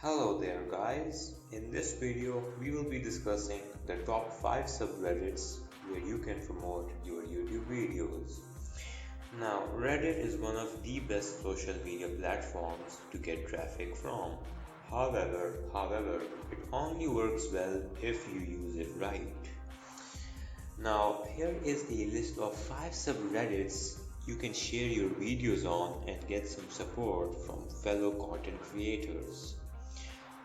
Hello there guys, in this video we will be discussing the top 5 subreddits where you can promote your YouTube videos. Now Reddit is one of the best social media platforms to get traffic from. However, it only works well if you use it right. Now here is a list of 5 subreddits you can share your videos on and get some support from fellow content creators.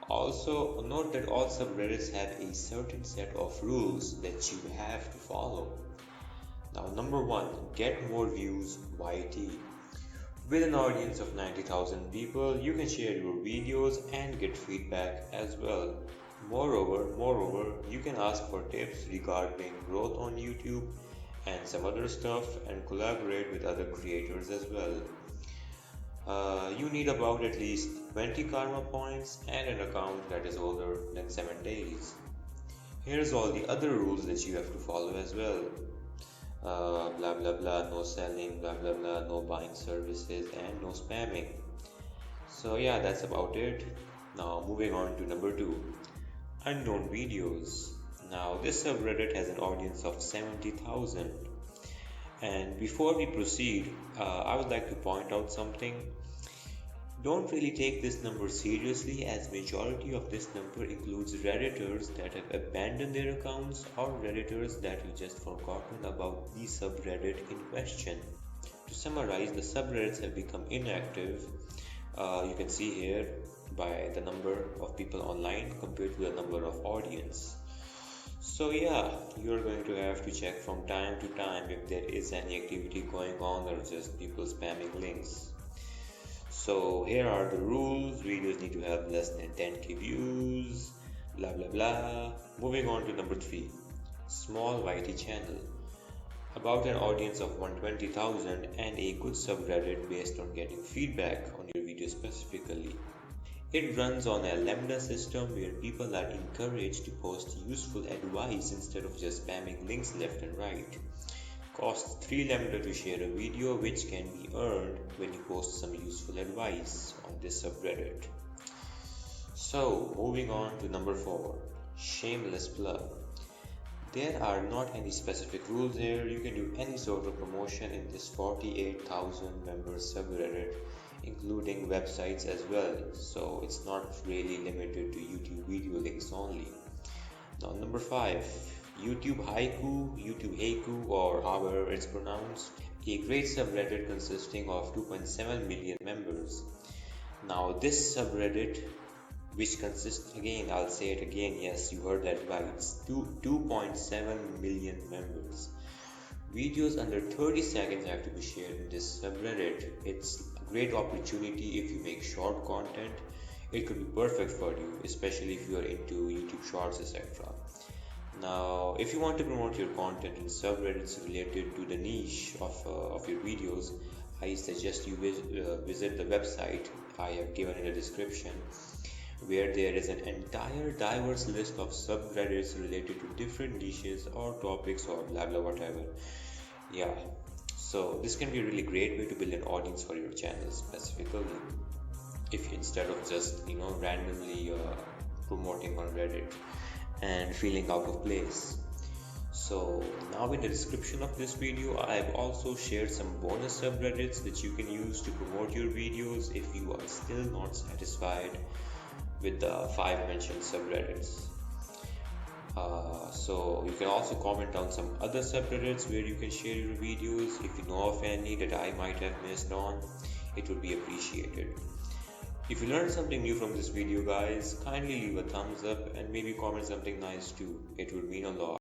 Also, note that all subreddits have a certain set of rules that you have to follow. Now, number 1, get more views YT. With an audience of 90,000 people, you can share your videos and get feedback as well. Moreover, you can ask for tips regarding growth on YouTube and some other stuff and collaborate with other creators as well. You need about at least 20 karma points and an account that is older than 7 days. Here's all the other rules that you have to follow as well. Blah blah blah, no selling, blah blah blah, no buying services, and no spamming. So yeah, that's about it. Now moving on to number 2, unknown videos. Now this subreddit has an audience of 70,000. And before we proceed, I would like to point out something. Don't really take this number seriously, as majority of this number includes redditors that have abandoned their accounts or redditors that have just forgotten about the subreddit in question. To summarize, the subreddits have become inactive. You can see here by the number of people online compared to the number of audience. So yeah, you're going to have to check from time to time if there is any activity going on or just people spamming links. So here are the rules. Videos need to have less than 10k views, blah blah blah. Moving on to number 3, small YT channel. About an audience of 120,000 and a good subreddit based on getting feedback on your video specifically. It runs on a lambda system where people are encouraged to post useful advice instead of just spamming links left and right. Costs 3 lambda to share a video, which can be earned when you post some useful advice on this subreddit. So moving on to number 4, shameless plug. There are not any specific rules here. You can do any sort of promotion in this 48,000 member subreddit, including websites as well, so it's not really limited to YouTube video links only. Now number 5, YouTube Haiku, or however it's pronounced, a great subreddit consisting of 2.7 million members. Now this subreddit, which consists, again I'll say it again, yes you heard that right, 2.7 million members. Videos under 30 seconds have to be shared in this subreddit. It's a great opportunity if you make short content. It could be perfect for you, especially if you are into YouTube Shorts, etc. Now, if you want to promote your content in subreddits related to the niche of your videos, I suggest you visit the website I have given in the description, where there is an entire diverse list of subreddits related to different niches or topics or blah blah whatever. Yeah, so this can be a really great way to build an audience for your channel specifically, if instead of just randomly promoting on Reddit and feeling out of place. So now in the description of this video, I've also shared some bonus subreddits that you can use to promote your videos if you are still not satisfied with the 5 mentioned subreddits. So you can also comment on some other subreddits where you can share your videos. If you know of any that I might have missed on, it would be appreciated. If you learned something new from this video guys, kindly leave a thumbs up and maybe comment something nice too. It would mean a lot.